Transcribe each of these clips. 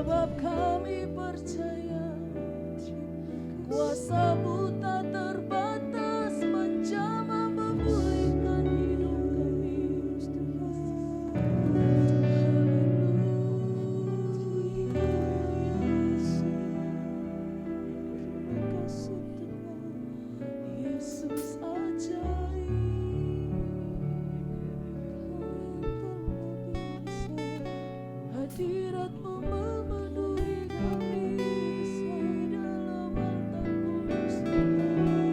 sebab kami percaya kuasa-Mu tak terbatas menjamah memulihkan hidup kami. Yesus ajaib, hadirat-Mu memenuhi kami dalam altar kudus. Tuhan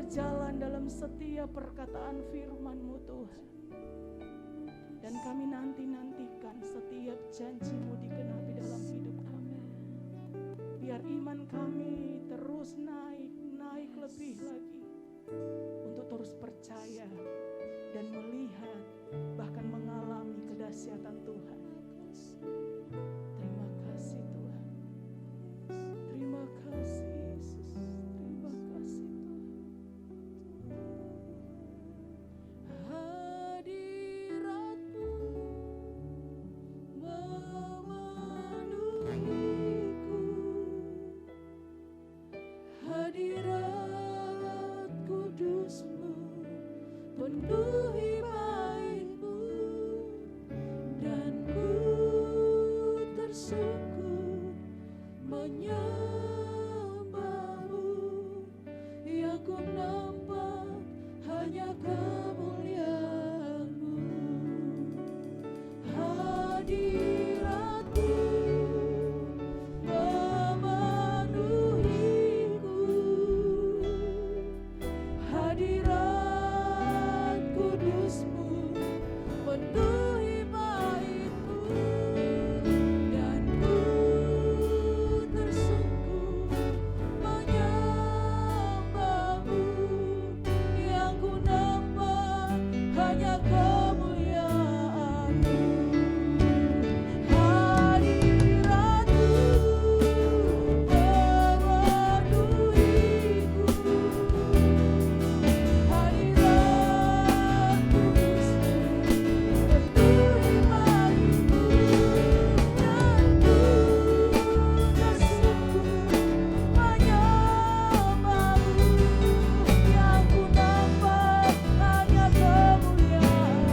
berjalan dalam setiap perkataan firman-Mu Tuhan. Dan kami nantikan setiap janji-Mu digenapi dalam hidup kami. Biar iman kami terus naik lebih lagi. Untuk terus percaya dan melihat, bahkan mengalami kedahsyatan Tuhan. Terima kasih Tuhan. Terima kasih Yesus. Terima kasih Tuhan. Hadirat-Mu memenuhiku. Hadirat kudus-Mu penuhi baitmu, dan ku tersungkur menyembah-Mu. Yang ku nampak hanya kemuliaan-Mu. Hadirat-Mu memenuhiku. Hadirat kudus-Mu penuhi baitmu, dan ku tersungkur menyembah-Mu. Yang ku nampak hanya kemuliaan-Mu. Hadirat-Mu memenuhiku. Hadirat kudus-Mu penuhi baitmu, dan ku tersungkur menyembah-Mu. Yang ku nampak hanya kemuliaan-Mu.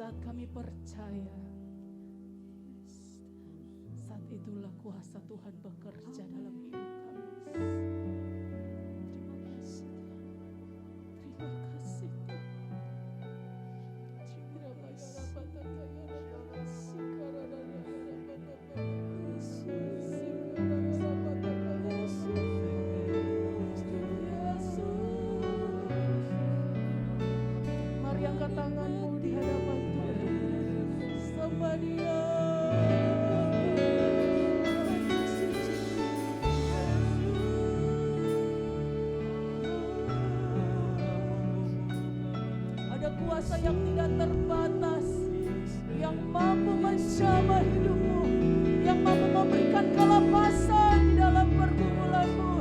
Saat kami percaya, saat itulah kuasa Tuhan bekerja dalam hidup kami. Terima kasih Tuhan. Terima kasih Tuhan. Mari angkat tanganmu di hadapan Tuhan. Sembah Dia. Ada kuasa yang tidak terbatas, yang mampu menjamah hidupmu, yang mampu memberikan kelepasan di dalam pergumulanmu,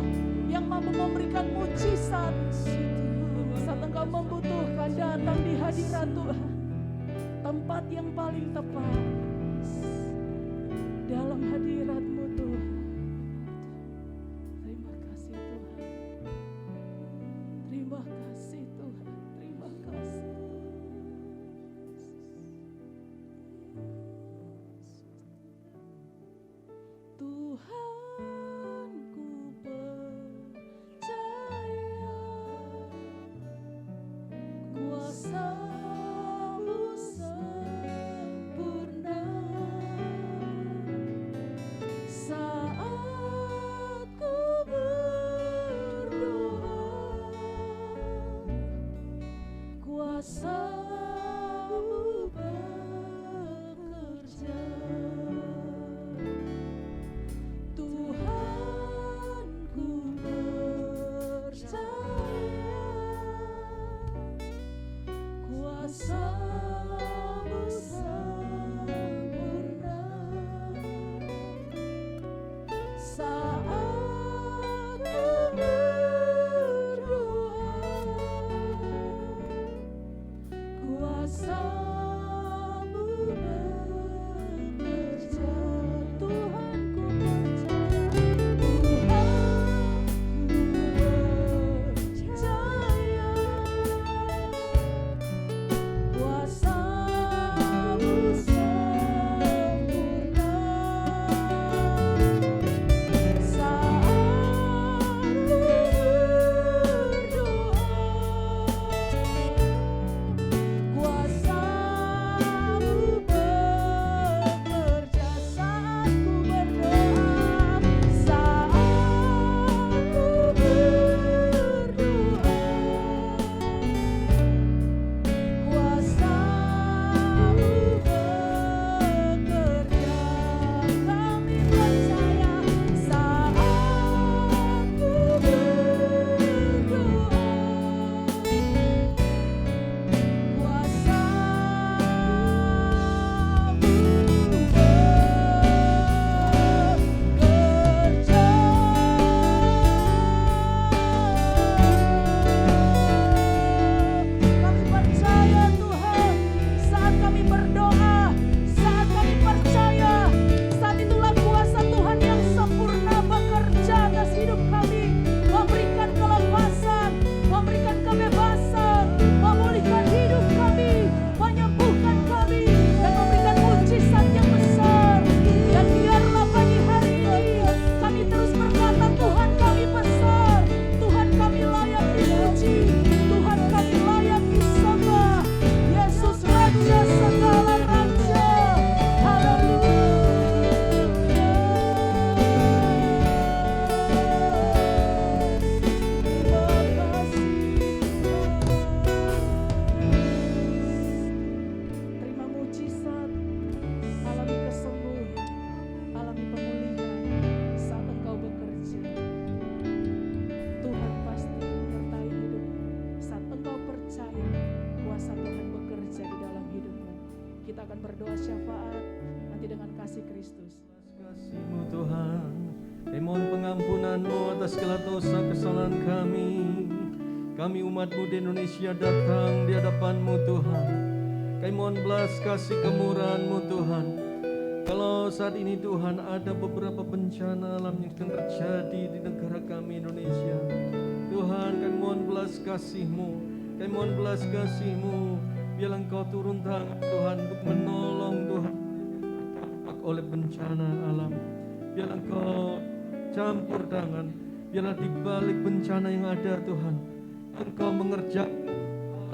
yang mampu memberikan mujizat. Saat engkau membutuhkan, datang di hadirat Tuhan, tempat yang paling tepat, dalam hadirat-Mu Tuhan. Terima kasih Tuhan. Terima kasih Tuhan. Terima kasih. Tuhan, ku percaya kuasa-Mu sempurna. Saat ku berdoa, kuasa-Mu bekerja. Tuhan, ku percaya kuasa-Mu sempurna. Saat ku berdoa, kuasa-Mu bekerja. Tuhan, ku percaya. Kuasa-Mu sempurna. Saat ku berdoa, kuasa-Mu bekerja. Saat ku berdoa, saat ku berdoa, kuasa-Mu bekerja. Kami percaya saat ku berdoa, kami percaya Tuhan, saat kami berdoa, saat kami percaya, saat itulah kuasa Tuhan yang sempurna bekerja atas hidup kami, memberikan kelepasan, memberikan kebebasan, memulihkan hidup kami, menyembuhkan kami, dan memberikan mujizat yang besar. Dan biarlah pagi hari ini kami terus berkata, Tuhan kami besar, Tuhan kami layak dipuji, Tuhan kami layak disembah. Yesus Raja segala raja. Haleluya. Terima kasih Tuhan. Terima mujizat, alami kesembuhan, alami pemulihan saat Engkau bekerja. Tuhan pasti menyertai hidupmu. Saat engkau percaya, kuasa Tuhan bekerja di dalam hidupmu. Kita akan berdoa syafaat nanti dengan kasih Kristus. Kasih-Mu Tuhan, kami mohon pengampunan-Mu atas segala dosa kesalahan kami. Kami umat-Mu di Indonesia datang di hadapan-Mu Tuhan. Kami mohon belas kasih kemurahan-Mu Tuhan. Kalau saat ini Tuhan ada beberapa bencana alam yang sedang terjadi di negara kami Indonesia, Tuhan kami mohon belas kasih-Mu, kami mohon belas kasih-Mu. Biarlah Engkau turun tangan Tuhan untuk menolong Tuhan oleh bencana alam. Biarlah Engkau campur tangan. Biarlah di balik bencana yang ada Tuhan, Engkau mengerjakan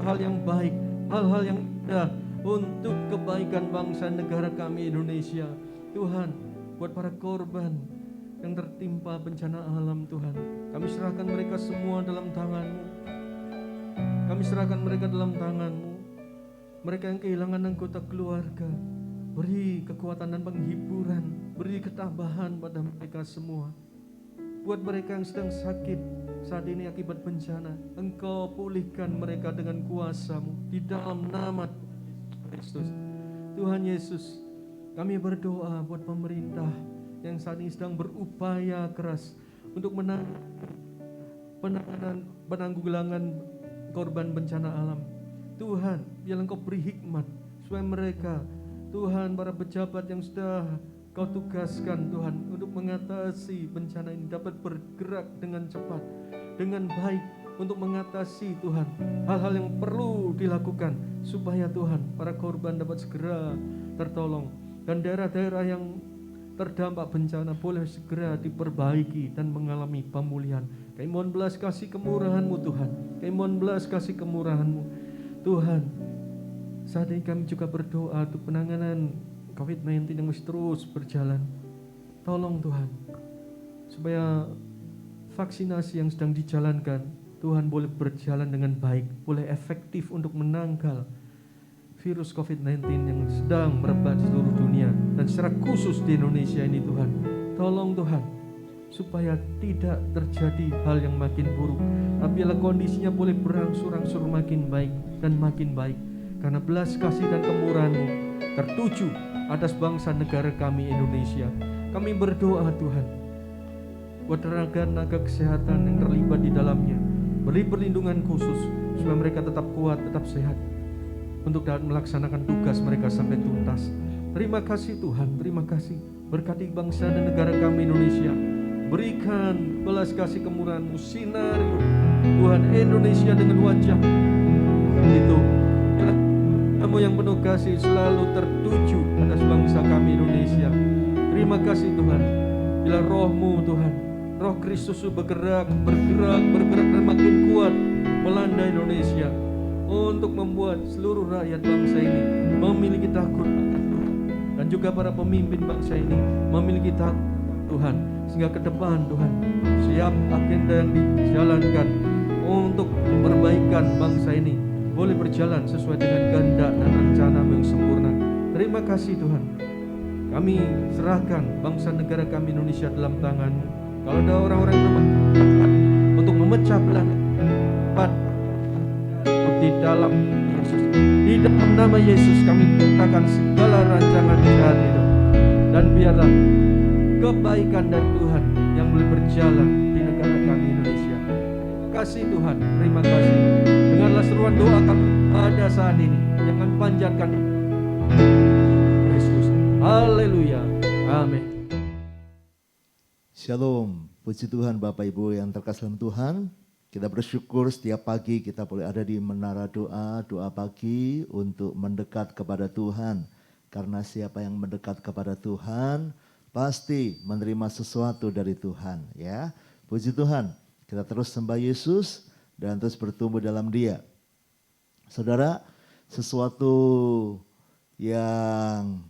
hal yang baik, hal-hal yang indah untuk kebaikan bangsa negara kami Indonesia. Tuhan, buat para korban yang tertimpa bencana alam Tuhan, kami serahkan mereka semua dalam tangan-Mu. Kami serahkan mereka dalam tangan-Mu. Mereka yang kehilangan anggota keluarga, beri kekuatan dan penghiburan, beri ketabahan pada mereka semua. Buat mereka yang sedang sakit saat ini akibat bencana, Engkau pulihkan mereka dengan kuasa-Mu di dalam nama Kristus. Tuhan Yesus, kami berdoa buat pemerintah yang saat ini sedang berupaya keras untuk penanggulangan korban bencana alam. Tuhan, biarlah Engkau beri hikmat supaya mereka, Tuhan, para pejabat yang sudah Kau tugaskan Tuhan untuk mengatasi bencana ini dapat bergerak dengan cepat, dengan baik untuk mengatasi Tuhan hal-hal yang perlu dilakukan supaya Tuhan para korban dapat segera tertolong dan daerah-daerah yang terdampak bencana boleh segera diperbaiki dan mengalami pemulihan. Kami mohon belas kasih kemurahan-Mu Tuhan. Kami mohon belas kasih kemurahan-Mu Tuhan. Saat ini kami juga berdoa untuk penanganan COVID-19 yang masih terus berjalan. Tolong Tuhan, supaya vaksinasi yang sedang dijalankan, Tuhan boleh berjalan dengan baik, boleh efektif untuk menangkal virus COVID-19 yang sedang merebak di seluruh dunia, dan secara khusus di Indonesia ini Tuhan. Tolong Tuhan, supaya tidak terjadi hal yang makin buruk, tapi biarlah kondisinya boleh berangsur-angsur makin baik dan makin baik, karena belas kasih dan kemurahan-Mu tertuju atas bangsa negara kami Indonesia. Kami berdoa Tuhan, buat tenaga kesehatan yang terlibat di dalamnya, beri perlindungan khusus supaya mereka tetap kuat, tetap sehat untuk dapat melaksanakan tugas mereka sampai tuntas. Terima kasih Tuhan, terima kasih. Berkati bangsa dan negara kami Indonesia. Berikan belas kasih kemurahan-Mu, sinari Tuhan Indonesia dengan wajah itu. Kamu yang penuh kasih selalu tertuju atas bangsa kami Indonesia. Terima kasih Tuhan. Bila Roh-Mu Tuhan, Roh Kristus bergerak dan makin kuat melanda Indonesia untuk membuat seluruh rakyat bangsa ini memiliki takut akan Tuhan, dan juga para pemimpin bangsa ini memiliki takut Tuhan, sehingga ke depan Tuhan siap agenda yang dijalankan untuk perbaikan bangsa ini boleh berjalan sesuai dengan kehendak dan rencana-Mu yang sempurna. Terima kasih Tuhan. Kami serahkan bangsa negara kami Indonesia dalam tangan-Mu. Kalau ada orang-orang yang bermanfaat untuk memecah belah di dalam Yesus, di dalam nama Yesus kami katakan segala rancangan jahat itu, dan biarlah kebaikan dari Tuhan yang boleh berjalan di negara kami Indonesia. Terima kasih Tuhan, terima kasih. Dengarlah seruan doa kami pada saat ini yang kami panjatkan Kristus. Haleluya, amin. Shalom, puji Tuhan Bapak Ibu yang terkasih dalam Tuhan. Kita bersyukur setiap pagi kita boleh ada di menara doa pagi untuk mendekat kepada Tuhan. Karena siapa yang mendekat kepada Tuhan pasti menerima sesuatu dari Tuhan, ya. Puji Tuhan, kita terus sembah Yesus dan terus bertumbuh dalam Dia. Saudara, sesuatu yang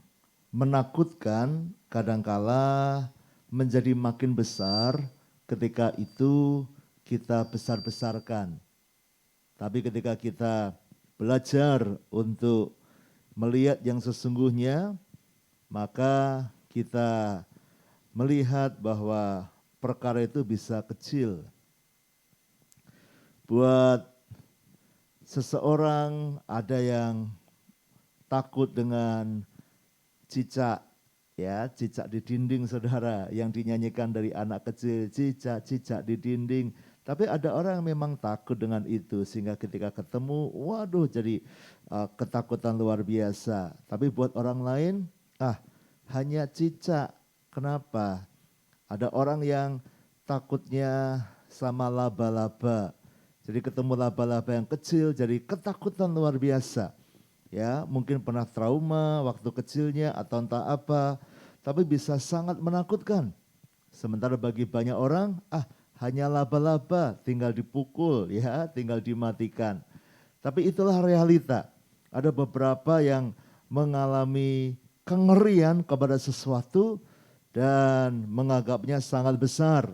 menakutkan kadangkala menjadi makin besar ketika itu kita besar-besarkan. Tapi ketika kita belajar untuk melihat yang sesungguhnya, maka kita melihat bahwa perkara itu bisa kecil. Buat seseorang ada yang takut dengan cicak, ya, cicak di dinding saudara, yang dinyanyikan dari anak kecil, cicak-cicak di dinding. Tapi ada orang yang memang takut dengan itu, sehingga ketika ketemu, waduh jadi ketakutan luar biasa. Tapi buat orang lain, hanya cicak. Kenapa? Ada orang yang takutnya sama laba-laba. Jadi ketemu laba-laba yang kecil, jadi ketakutan luar biasa. ya, mungkin pernah trauma waktu kecilnya atau entah apa, tapi bisa sangat menakutkan. Sementara bagi banyak orang, hanya laba-laba, tinggal dipukul, ya, tinggal dimatikan. Tapi itulah realita. Ada beberapa yang mengalami kengerian kepada sesuatu dan menganggapnya sangat besar.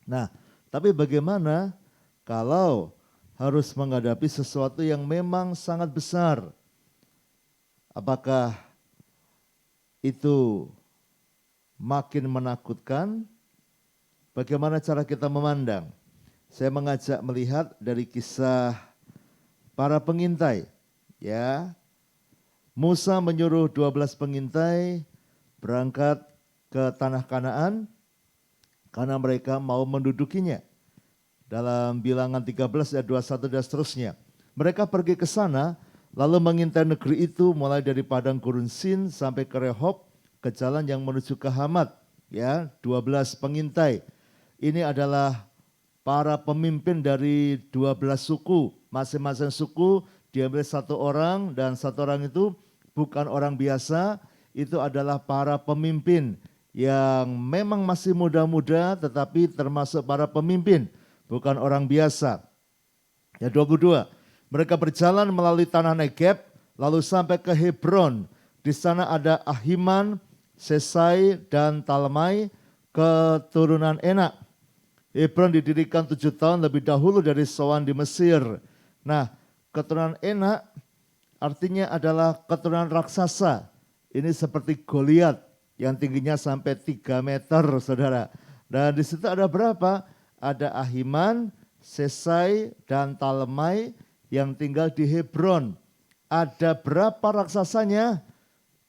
Nah, tapi bagaimana kalau harus menghadapi sesuatu yang memang sangat besar? Apakah itu makin menakutkan? Bagaimana cara kita memandang? Saya mengajak melihat dari kisah para pengintai. Ya, Musa menyuruh 12 pengintai berangkat ke tanah Kanaan karena mereka mau mendudukinya. Dalam Bilangan 13 ayat 21 dan seterusnya. Mereka pergi ke sana lalu mengintai negeri itu mulai dari padang gurun Sin sampai ke Rehob, ke jalan yang menuju ke Hamat. Ya, 12 pengintai. Ini adalah para pemimpin dari 12 suku. Masing-masing suku diambil satu orang dan satu orang itu bukan orang biasa, itu adalah para pemimpin yang memang masih muda-muda tetapi termasuk para pemimpin, bukan orang biasa. Ya 22, mereka berjalan melalui tanah Negeb lalu sampai ke Hebron. Di sana ada Ahiman, Sesai dan Talmai, keturunan Enak. Hebron didirikan 7 tahun lebih dahulu dari Soan di Mesir. Nah, keturunan Enak artinya adalah keturunan raksasa. Ini seperti Goliat yang tingginya sampai 3 meter, saudara. Dan di situ ada berapa? Ada Ahiman, Sesai, dan Talmai yang tinggal di Hebron. Ada berapa raksasanya?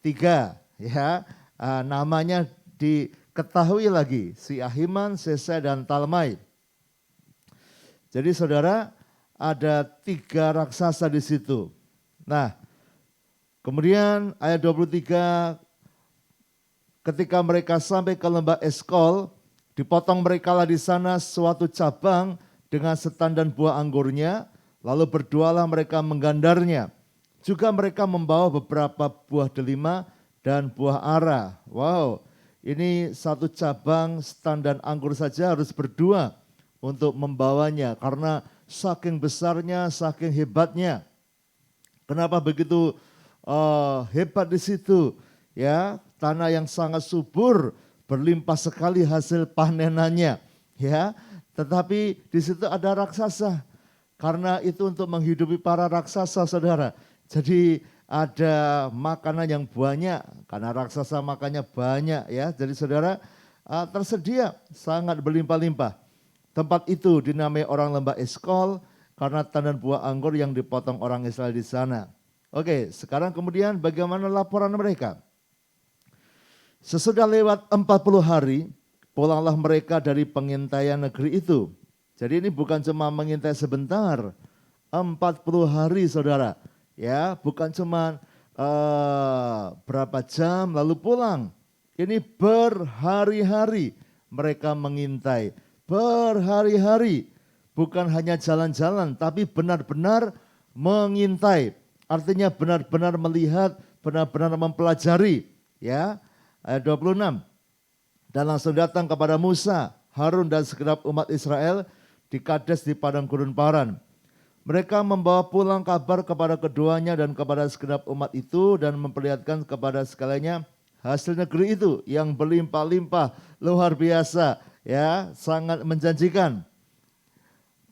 3, ya. Namanya diketahui lagi, si Ahiman, Sesai, dan Talmai. Jadi saudara, ada 3 raksasa di situ. Nah, kemudian ayat 23, ketika mereka sampai ke lembah Eskol, dipotong merekalah di sana suatu cabang dengan setan dan buah anggurnya, lalu berdualah mereka menggandarnya. Juga mereka membawa beberapa buah delima dan buah ara. Wow, ini satu cabang setan dan anggur saja harus berdua untuk membawanya karena saking besarnya, saking hebatnya. Kenapa begitu hebat di situ? Ya, tanah yang sangat subur, berlimpah sekali hasil panenannya. Ya, tetapi di situ ada raksasa. Karena itu untuk menghidupi para raksasa, saudara. Jadi ada makanan yang banyak, karena raksasa makannya banyak, ya. Jadi saudara, tersedia sangat berlimpah-limpah. Tempat itu dinamai orang lembah Eskol karena tandan buah anggur yang dipotong orang Israel di sana. Oke, sekarang kemudian bagaimana laporan mereka? Sesudah lewat 40 hari, pulanglah mereka dari pengintaian negeri itu. Jadi ini bukan cuma mengintai sebentar, 40 hari saudara. Ya, bukan cuma berapa jam lalu pulang. Ini berhari-hari mereka mengintai, berhari-hari. Bukan hanya jalan-jalan, tapi benar-benar mengintai. Artinya benar-benar melihat, benar-benar mempelajari. Ya, ayat 26. Dan langsung datang kepada Musa, Harun dan segenap umat Israel di Kades di padang gurun Paran. Mereka membawa pulang kabar kepada keduanya dan kepada segenap umat itu dan memperlihatkan kepada sekaliannya hasil negeri itu yang berlimpah-limpah, luar biasa, ya, sangat menjanjikan.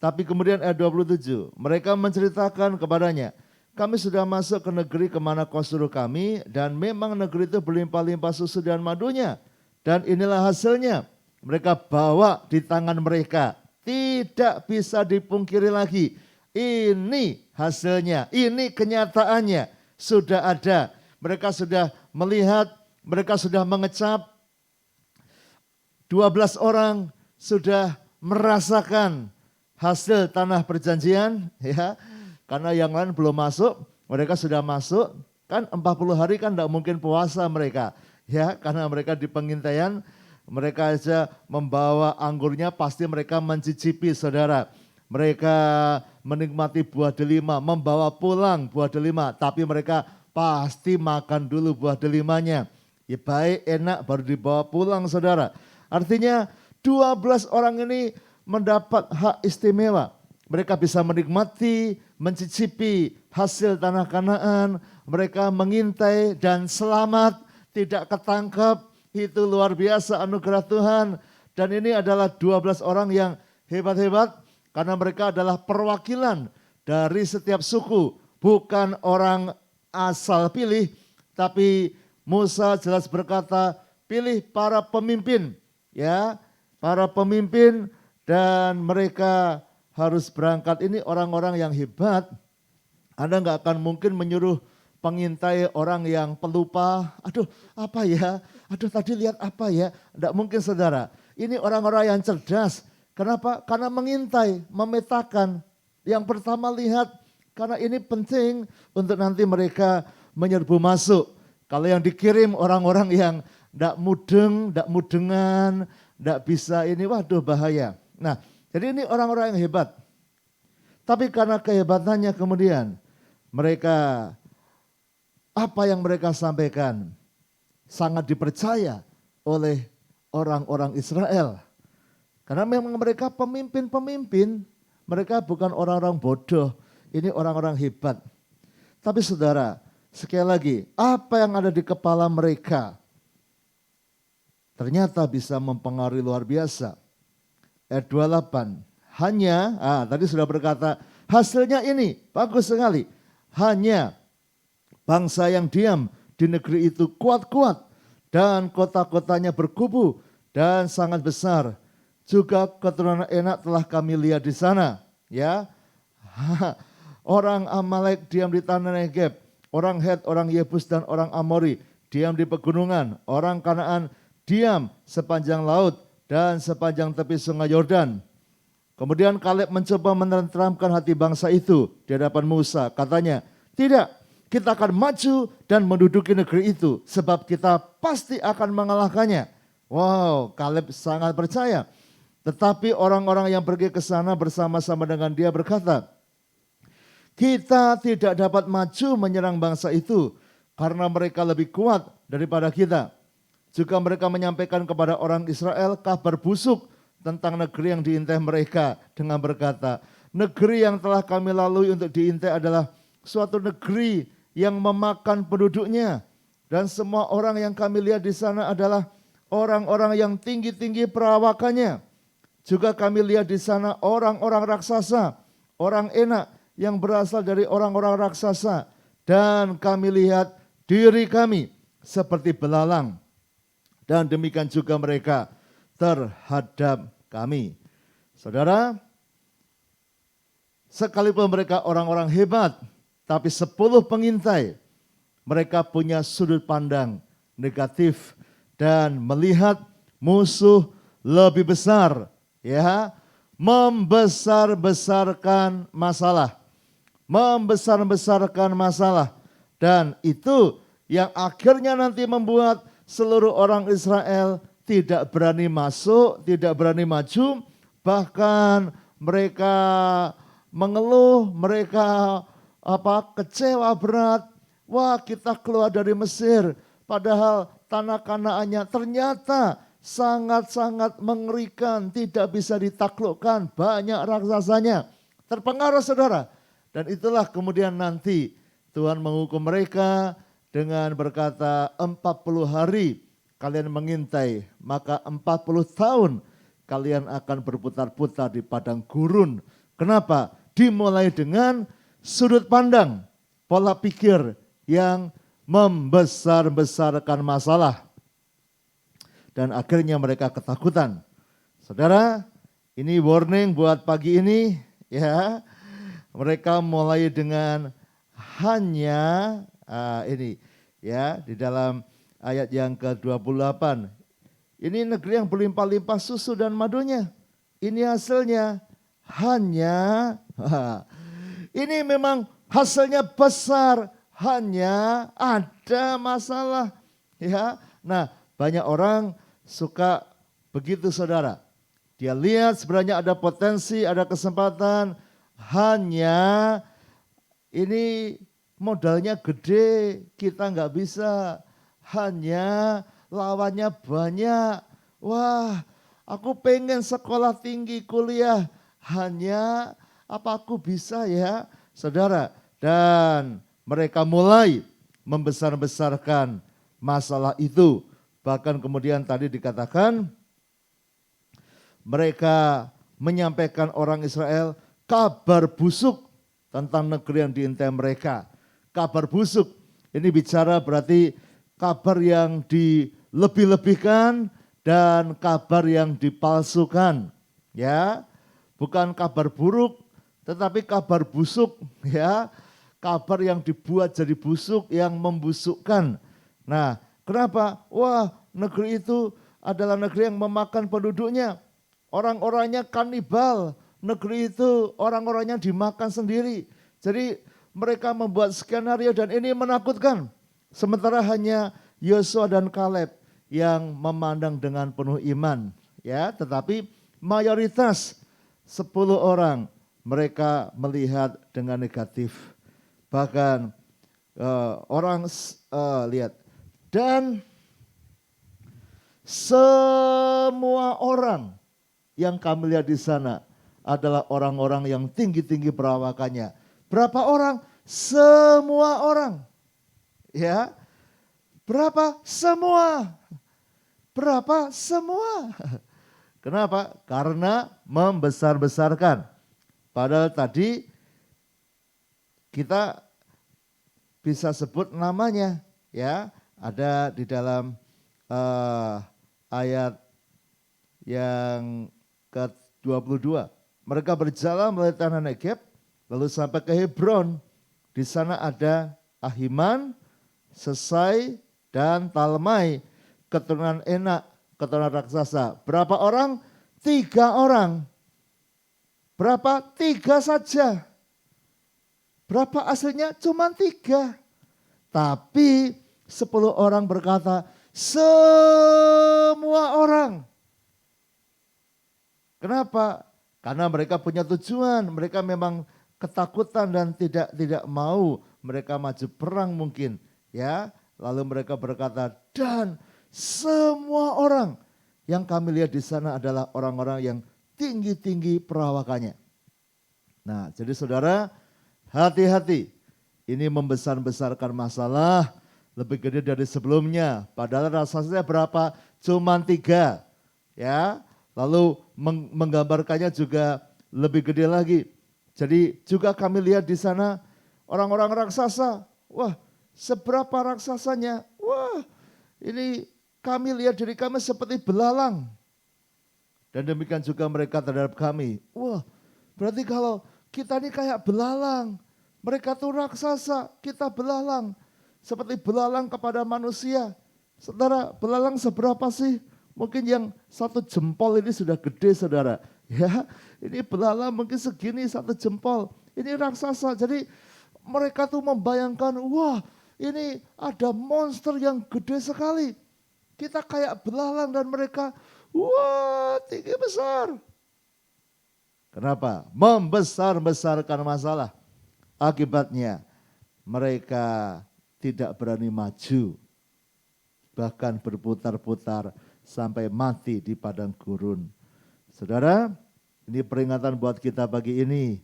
Tapi kemudian ayat 27, mereka menceritakan kepadanya, kami sudah masuk ke negeri kemana kau suruh kami, dan memang negeri itu berlimpah-limpah susu dan madunya. Dan inilah hasilnya, mereka bawa di tangan mereka, tidak bisa dipungkiri lagi. Ini hasilnya, ini kenyataannya, sudah ada. Mereka sudah melihat, mereka sudah mengecap, 12 orang sudah merasakan hasil tanah perjanjian, ya, karena yang lain belum masuk, mereka sudah masuk, kan 40 hari kan tidak mungkin puasa mereka, ya, karena mereka di pengintaian, mereka saja membawa anggurnya pasti mereka mencicipi saudara, mereka menikmati buah delima, membawa pulang buah delima, tapi mereka pasti makan dulu buah delimanya. Ya baik, enak, baru dibawa pulang saudara. Artinya 12 orang ini mendapat hak istimewa. Mereka bisa menikmati, mencicipi hasil tanah Kanaan. Mereka mengintai dan selamat, tidak ketangkap. Itu luar biasa anugerah Tuhan. Dan ini adalah 12 orang yang hebat-hebat karena mereka adalah perwakilan dari setiap suku. Bukan orang asal pilih, tapi Musa jelas berkata, pilih para pemimpin. Ya, para pemimpin dan mereka harus berangkat. Ini orang-orang yang hebat. Anda nggak akan mungkin menyuruh pengintai orang yang pelupa. Aduh, apa ya? Aduh, tadi lihat apa ya? Nggak mungkin saudara. Ini orang-orang yang cerdas. Kenapa? Karena mengintai, memetakan. Yang pertama lihat, karena ini penting untuk nanti mereka menyerbu masuk. Kalau yang dikirim orang-orang yang nggak mudeng, nggak mudengan, nggak bisa ini, waduh bahaya. Nah, jadi ini orang-orang yang hebat. Tapi karena kehebatannya kemudian mereka, apa yang mereka sampaikan sangat dipercaya oleh orang-orang Israel. Karena memang mereka pemimpin-pemimpin, mereka bukan orang-orang bodoh, ini orang-orang hebat. Tapi saudara, sekali lagi, apa yang ada di kepala mereka ternyata bisa mempengaruhi luar biasa. Ayat 28, hanya, tadi sudah berkata, hasilnya ini, bagus sekali. Hanya bangsa yang diam di negeri itu kuat-kuat dan kota-kotanya berkubu dan sangat besar. Juga keturunan Enak telah kami lihat di sana. Ya, orang Amalek diam di tanah Negeb, orang Het, orang Yebus dan orang Amori diam di pegunungan, orang Kanaan diam sepanjang laut dan sepanjang tepi sungai Yordan. Kemudian Kaleb mencoba menenteramkan hati bangsa itu di hadapan Musa. Katanya, tidak, kita akan maju dan menduduki negeri itu sebab kita pasti akan mengalahkannya. Wow, Kaleb sangat percaya. Tetapi orang-orang yang pergi ke sana bersama-sama dengan dia berkata, kita tidak dapat maju menyerang bangsa itu karena mereka lebih kuat daripada kita. Juga mereka menyampaikan kepada orang Israel kabar busuk tentang negeri yang diintai mereka dengan berkata, negeri yang telah kami lalui untuk diintai adalah suatu negeri yang memakan penduduknya. Dan semua orang yang kami lihat di sana adalah orang-orang yang tinggi-tinggi perawakannya. Juga kami lihat di sana orang-orang raksasa, orang Enak yang berasal dari orang-orang raksasa. Dan kami lihat diri kami seperti belalang. Dan demikian juga mereka terhadap kami. Saudara, sekalipun mereka orang-orang hebat, tapi 10 pengintai, mereka punya sudut pandang negatif dan melihat musuh lebih besar, ya, membesar-besarkan masalah. Membesar-besarkan masalah. Dan itu yang akhirnya nanti membuat seluruh orang Israel tidak berani masuk, tidak berani maju, bahkan mereka mengeluh, mereka kecewa berat. Wah, kita keluar dari Mesir, padahal tanah Kanaannya ternyata sangat-sangat mengerikan, tidak bisa ditaklukkan, banyak raksasanya. Terpengaruh saudara. Dan itulah kemudian nanti Tuhan menghukum mereka dengan berkata 40 hari kalian mengintai, maka 40 tahun kalian akan berputar-putar di padang gurun. Kenapa? Dimulai dengan sudut pandang, pola pikir yang membesar-besarkan masalah. Dan akhirnya mereka ketakutan. Saudara, ini warning buat pagi ini, ya. Mereka mulai dengan hanya ini, ya, di dalam ayat yang ke-28. Ini negeri yang berlimpah-limpah susu dan madunya. Ini hasilnya hanya, ini memang hasilnya besar, hanya ada masalah. Ya, nah banyak orang suka begitu saudara. Dia lihat sebenarnya ada potensi, ada kesempatan, hanya ini modalnya gede, kita nggak bisa. Hanya lawannya banyak. Wah, aku pengen sekolah tinggi, kuliah. Hanya apa aku bisa ya, saudara? Dan mereka mulai membesar-besarkan masalah itu. Bahkan kemudian tadi dikatakan mereka menyampaikan orang Israel kabar busuk tentang negeri yang diintai mereka. Kabar busuk, ini bicara berarti kabar yang dilebih-lebihkan dan kabar yang dipalsukan. Ya, bukan kabar buruk, tetapi kabar busuk. Ya, kabar yang dibuat jadi busuk, yang membusukkan. Nah, kenapa? Wah, negeri itu adalah negeri yang memakan penduduknya. Orang-orangnya kanibal, negeri itu orang-orangnya dimakan sendiri. Jadi mereka membuat skenario dan ini menakutkan. Sementara hanya Yosua dan Kaleb yang memandang dengan penuh iman. Ya, tetapi mayoritas 10 orang mereka melihat dengan negatif. Bahkan orang lihat dan semua orang yang kami lihat di sana adalah orang-orang yang tinggi-tinggi perawakannya. Berapa orang? Semua orang. Ya. Berapa? Semua. Berapa? Semua. Kenapa? Karena membesar-besarkan. Padahal tadi kita bisa sebut namanya, ya. Ada di dalam ayat yang ke-22. Mereka berjalan melalui tanah Negeb, lalu sampai ke Hebron. Di sana ada Ahiman, Sesai, dan Talmai, keturunan Enak, keturunan raksasa. Berapa orang? 3 orang. Berapa? 3 saja. Berapa aslinya? Cuma 3. Tapi 10 orang berkata, semua orang. Kenapa? Karena mereka punya tujuan, mereka memang ketakutan dan tidak mau mereka maju perang mungkin, ya. Lalu mereka berkata, dan semua orang yang kami lihat di sana adalah orang-orang yang tinggi-tinggi perawakannya. Nah, jadi saudara, hati-hati. Ini membesar-besarkan masalah lebih gede dari sebelumnya. Padahal rasanya berapa? Cuma 3, ya. Lalu menggambarkannya juga lebih gede lagi. Jadi juga kami lihat di sana orang-orang raksasa. Wah, seberapa raksasanya? Wah, ini kami lihat diri kami seperti belalang. Dan demikian juga mereka terhadap kami. Wah, berarti kalau kita ini kayak belalang. Mereka tuh raksasa, kita belalang. Seperti belalang kepada manusia. Saudara, belalang seberapa sih? Mungkin yang 1 jempol ini sudah gede, saudara. Ya, ini belalang mungkin segini 1 jempol. Ini raksasa. Jadi mereka tuh membayangkan, wah, ini ada monster yang gede sekali. Kita kayak belalang dan mereka, wah, tinggi besar. Kenapa? Membesar-besarkan masalah. Akibatnya mereka tidak berani maju. Bahkan berputar-putar sampai mati di padang gurun. Saudara, ini peringatan buat kita pagi ini.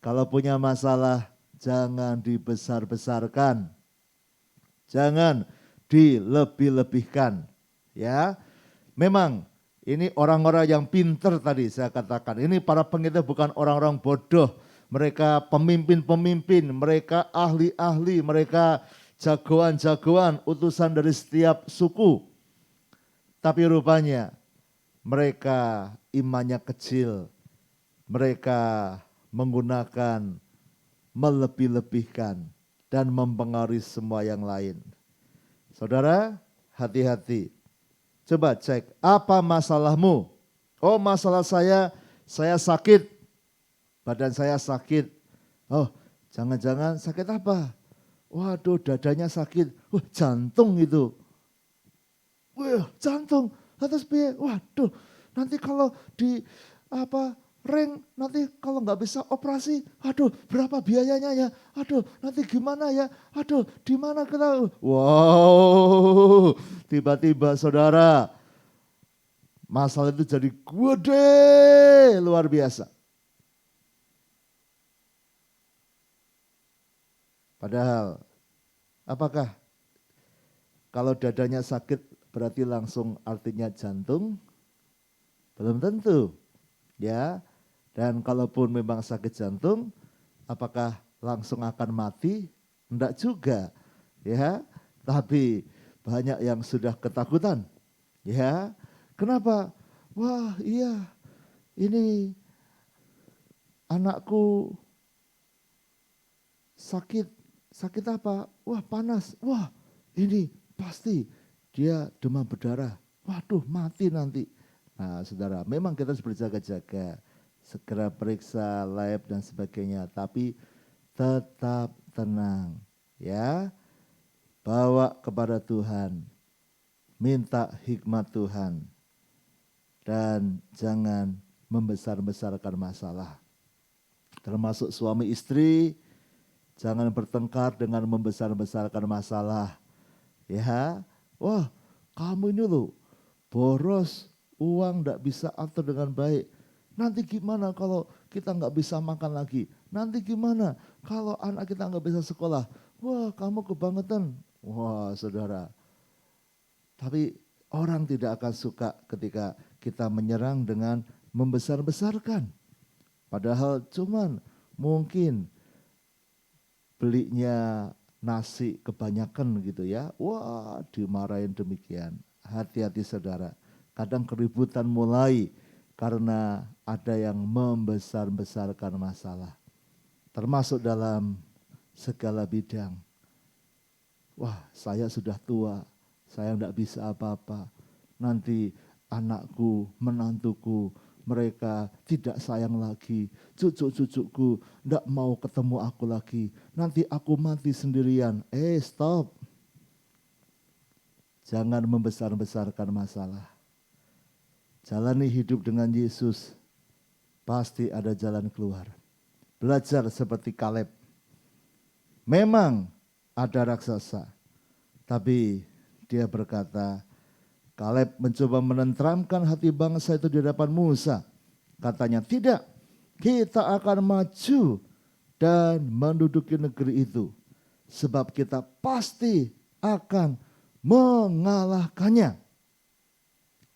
Kalau punya masalah, jangan dibesar-besarkan. Jangan dilebih-lebihkan. Ya, memang ini orang-orang yang pinter tadi saya katakan. Ini para pengikut bukan orang-orang bodoh. Mereka pemimpin-pemimpin, mereka ahli-ahli, mereka jagoan-jagoan, utusan dari setiap suku. Tapi rupanya mereka imannya kecil, mereka menggunakan melebih-lebihkan dan mempengaruhi semua yang lain. Saudara, hati-hati. Coba cek, apa masalahmu? Oh, masalah saya sakit, badan saya sakit. Oh, jangan-jangan sakit apa? Waduh, dadanya sakit. Wah, jantung itu. Wah, jantung. Atas biaya. Waduh, nanti kalau Reng, nanti kalau nggak bisa operasi, aduh berapa biayanya ya, aduh nanti gimana ya, aduh di mana kita, wow, tiba-tiba saudara, masalah itu jadi gede, luar biasa. Padahal, apakah kalau dadanya sakit berarti langsung artinya jantung? Belum tentu, ya. Dan kalaupun memang sakit jantung, apakah langsung akan mati? Enggak juga, ya. Tapi banyak yang sudah ketakutan, ya. Kenapa? Wah, iya. Ini anakku sakit. Sakit apa? Wah, panas. Wah, ini pasti dia demam berdarah. Waduh, mati nanti. Nah, saudara, memang kita harus berjaga-jaga, segera periksa lab dan sebagainya, tapi tetap tenang, ya. Bawa kepada Tuhan, minta hikmat Tuhan, dan jangan membesar-besarkan masalah. Termasuk suami istri, jangan bertengkar dengan membesar-besarkan masalah. Ya, wah kamu ini loh boros, uang tidak bisa atur dengan baik. Nanti gimana kalau kita nggak bisa makan lagi? Nanti gimana kalau anak kita nggak bisa sekolah? Wah kamu kebangetan. Wah saudara. Tapi orang tidak akan suka ketika kita menyerang dengan membesar-besarkan. Padahal cuman mungkin belinya nasi kebanyakan gitu ya. Wah dimarahin demikian. Hati-hati saudara. Kadang keributan mulai karena ada yang membesar-besarkan masalah. Termasuk dalam segala bidang. Wah saya sudah tua, saya tidak bisa apa-apa. Nanti anakku, menantuku, mereka tidak sayang lagi. Cucu-cucuku tidak mau ketemu aku lagi. Nanti aku mati sendirian. Stop. Jangan membesar-besarkan masalah. Jalani hidup dengan Yesus, pasti ada jalan keluar. Belajar seperti Kaleb. Memang ada raksasa, tapi dia berkata, Kaleb mencoba menenteramkan hati bangsa itu di hadapan Musa. Katanya, tidak, kita akan maju dan menduduki negeri itu. Sebab kita pasti akan mengalahkannya.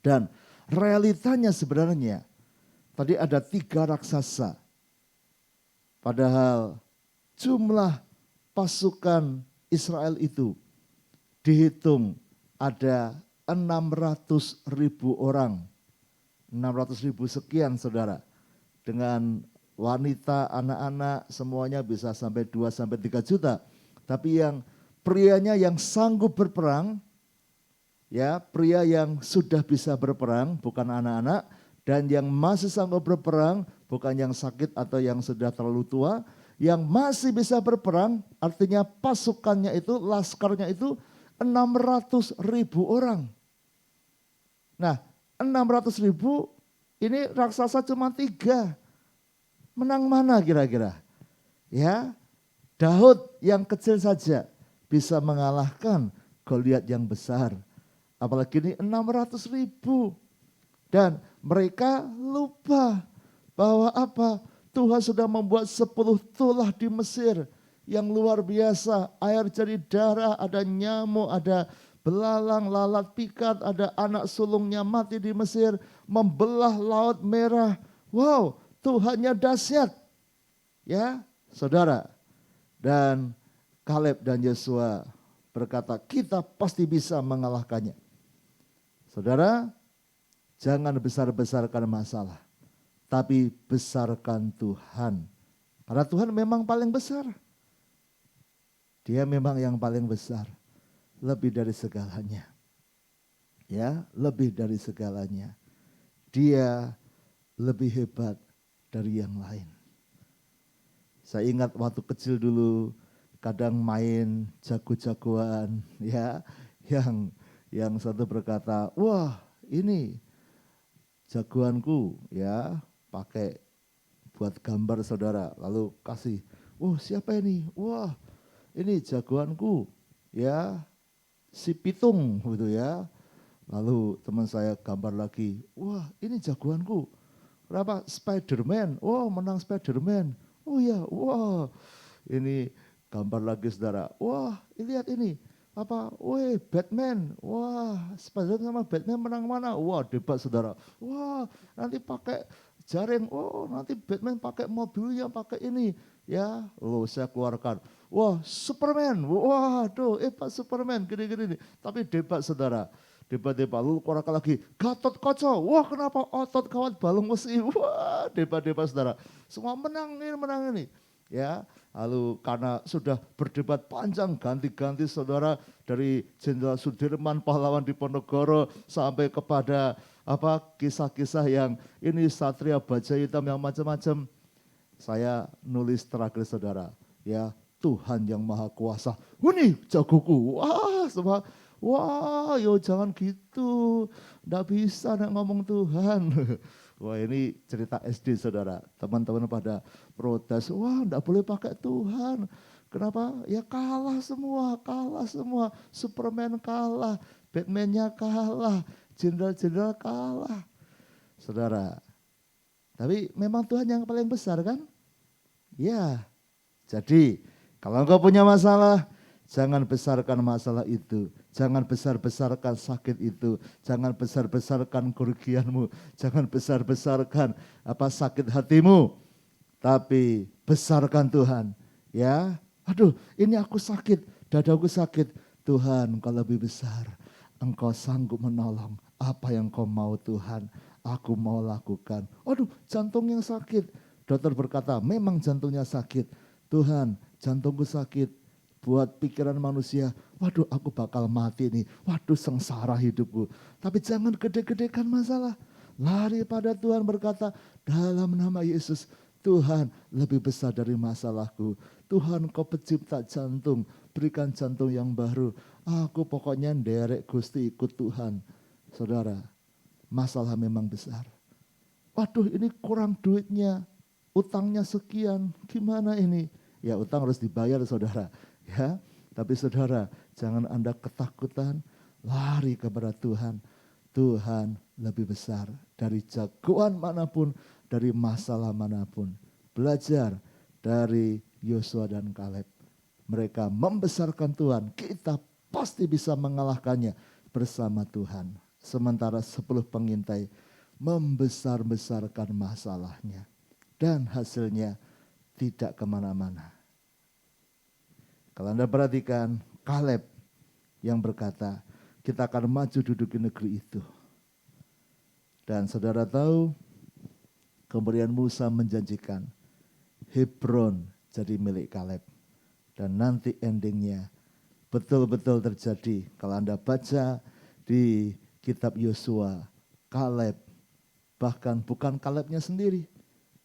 Dan realitanya sebenarnya, tadi ada 3 raksasa. Padahal jumlah pasukan Israel itu dihitung ada 600.000 orang. 600.000 sekian saudara. Dengan wanita, anak-anak semuanya bisa sampai 2-3 juta. Tapi yang prianya yang sanggup berperang, ya pria yang sudah bisa berperang, bukan anak-anak, dan yang masih sanggup berperang, bukan yang sakit atau yang sudah terlalu tua, yang masih bisa berperang, artinya pasukannya itu, laskarnya itu 600.000 orang. Nah 600.000 ini raksasa cuma 3. Menang mana kira-kira? Ya, Daud yang kecil saja bisa mengalahkan Goliat yang besar. Apalagi ini 600.000. Dan mereka lupa bahwa apa? Tuhan sudah membuat 10 tulah di Mesir yang luar biasa. Air jadi darah, ada nyamuk, ada belalang, lalat pikat, ada anak sulungnya mati di Mesir. Membelah Laut Merah. Wow, Tuhannya dahsyat. Ya, saudara. Dan Kaleb dan Yosua berkata, kita pasti bisa mengalahkannya. Saudara, jangan besar-besarkan masalah, tapi besarkan Tuhan. Karena Tuhan memang paling besar. Dia memang yang paling besar, lebih dari segalanya. Ya, lebih dari segalanya. Dia lebih hebat dari yang lain. Saya ingat waktu kecil dulu kadang main jago-jagoan, ya, yang satu berkata, wah ini jagoanku, ya, pakai buat gambar saudara, lalu kasih, siapa ini? Wah, ini jagoanku, ya, si Pitung gitu ya. Lalu teman saya gambar lagi, wah ini jagoanku, kenapa? Spiderman, menang Spiderman. Oh ya, wah ini gambar lagi saudara, wah lihat ini, Batman, wah Spiderman sama Batman menang mana? Wah debat saudara, wah nanti pakai jaring, nanti Batman pakai mobilnya pakai ini, ya, saya keluarkan, wah Superman, waduh Pak Superman, gini-gini, tapi debat saudara, debat lalu keluarkan lagi, Gatot Kaca, wah kenapa otot kawat balung besi, wah debat saudara, semua menang ini, ya. Lalu karena sudah berdebat panjang ganti-ganti saudara dari Jenderal Sudirman pahlawan Diponegoro sampai kepada kisah-kisah yang ini Satria Baja Hitam yang macam-macam. Saya nulis terakhir saudara, ya Tuhan yang Maha Kuasa. Ini jagoku. Wah, semua. Wah, jangan gitu. Nggak bisa ngomong Tuhan. Wah ini cerita SD saudara, teman-teman pada protes, wah enggak boleh pakai Tuhan. Kenapa? Ya kalah semua, Superman kalah, Batman-nya kalah, jenderal-jenderal kalah. Saudara, tapi memang Tuhan yang paling besar kan? Ya, jadi kalau engkau punya masalah, jangan besarkan masalah itu. Jangan besar-besarkan sakit itu. Jangan besar-besarkan kerugianmu. Jangan besar-besarkan sakit hatimu. Tapi besarkan Tuhan. Ya, aduh ini aku sakit, dadaku sakit. Tuhan engkau lebih besar. Engkau sanggup menolong. Apa yang kau mau Tuhan, aku mau lakukan. Aduh jantung yang sakit. Dokter berkata memang jantungnya sakit. Tuhan jantungku sakit. Buat pikiran manusia, waduh aku bakal mati nih, waduh sengsara hidupku. Tapi jangan gede-gedekan masalah. Lari pada Tuhan berkata, dalam nama Yesus, Tuhan lebih besar dari masalahku. Tuhan kau pencipta jantung, berikan jantung yang baru. Aku pokoknya nderek Gusti ikut Tuhan. Saudara, masalah memang besar. Waduh ini kurang duitnya, utangnya sekian, gimana ini? Ya utang harus dibayar saudara. Ya, tapi saudara, jangan Anda ketakutan, lari kepada Tuhan. Tuhan lebih besar dari jagoan manapun, dari masalah manapun. Belajar dari Yosua dan Kaleb. Mereka membesarkan Tuhan, kita pasti bisa mengalahkannya bersama Tuhan. Sementara 10 pengintai membesar-besarkan masalahnya. Dan hasilnya tidak kemana-mana. Kalau Anda perhatikan, Kaleb yang berkata, kita akan maju duduk di negeri itu. Dan saudara tahu, kemudian Musa menjanjikan, Hebron jadi milik Kaleb. Dan nanti endingnya betul-betul terjadi. Kalau Anda baca di kitab Yosua, Kaleb, bahkan bukan Kalebnya sendiri,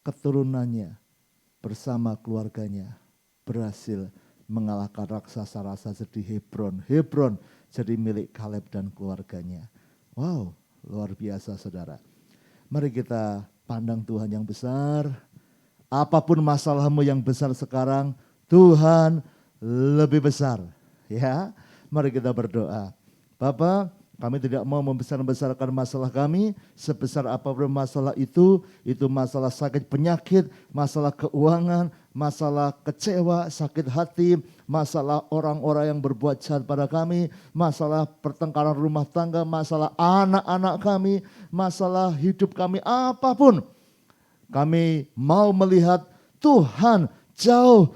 keturunannya bersama keluarganya berhasil mengalahkan raksasa-raksasa di Hebron. Hebron jadi milik Kaleb dan keluarganya. Wow, luar biasa saudara. Mari kita pandang Tuhan yang besar. Apapun masalahmu yang besar sekarang, Tuhan lebih besar. Ya, mari kita berdoa. Bapa, kami tidak mau membesar-besarkan masalah kami, sebesar apapun masalah itu masalah sakit penyakit, masalah keuangan, masalah kecewa, sakit hati, masalah orang-orang yang berbuat jahat pada kami, masalah pertengkaran rumah tangga, masalah anak-anak kami, masalah hidup kami, apapun. Kami mau melihat Tuhan jauh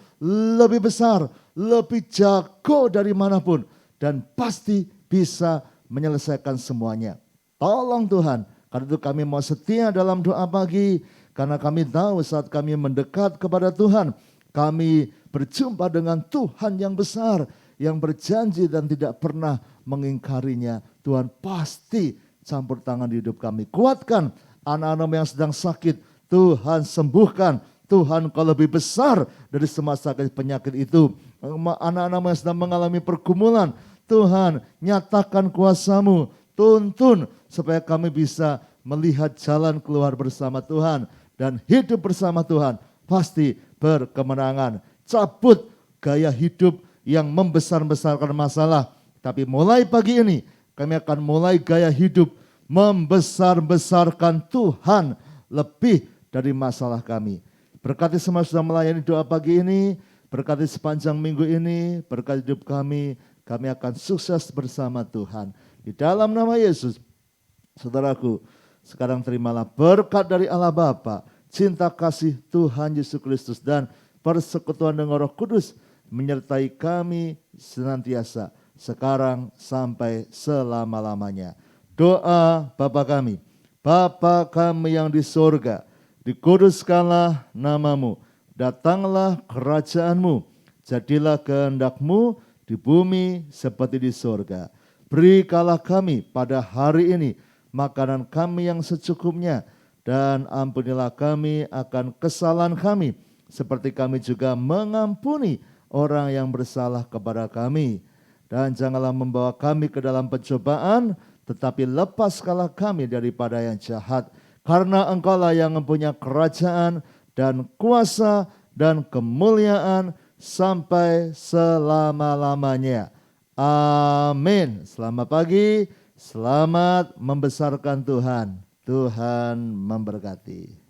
lebih besar, lebih jago dari manapun, dan pasti bisa menyelesaikan semuanya. Tolong Tuhan, karena itu kami mau setia dalam doa pagi, karena kami tahu saat kami mendekat kepada Tuhan, kami berjumpa dengan Tuhan yang besar, yang berjanji dan tidak pernah mengingkarinya. Tuhan pasti campur tangan di hidup kami. Kuatkan anak-anak yang sedang sakit, Tuhan sembuhkan. Tuhan kau lebih besar dari semua sakit penyakit itu. Anak-anak yang sedang mengalami pergumulan, Tuhan nyatakan kuasa-Mu, tuntun supaya kami bisa melihat jalan keluar bersama Tuhan. dan hidup bersama Tuhan pasti berkemenangan. Cabut gaya hidup yang membesar-besarkan masalah. Tapi mulai pagi ini kami akan mulai gaya hidup membesar-besarkan Tuhan lebih dari masalah kami. Berkati semua sudah melayani doa pagi ini, berkati sepanjang minggu ini, berkati hidup kami akan sukses bersama Tuhan. Di dalam nama Yesus, saudaraku, sekarang terimalah berkat dari Allah Bapa, cinta kasih Tuhan Yesus Kristus dan persekutuan dengan Roh Kudus menyertai kami senantiasa, sekarang sampai selama-lamanya. Doa Bapa kami, Bapa kami yang di sorga, dikuduskanlah namamu, datanglah kerajaanmu, jadilah kehendak-Mu di bumi seperti di sorga. Berikanlah kami pada hari ini makanan kami yang secukupnya, dan ampunilah kami akan kesalahan kami, seperti kami juga mengampuni orang yang bersalah kepada kami. Dan janganlah membawa kami ke dalam pencobaan, tetapi lepaskanlah kami daripada yang jahat. Karena Engkaulah yang mempunyai kerajaan dan kuasa dan kemuliaan sampai selama-lamanya. Amin. Selamat pagi, selamat membesarkan Tuhan. Tuhan memberkati.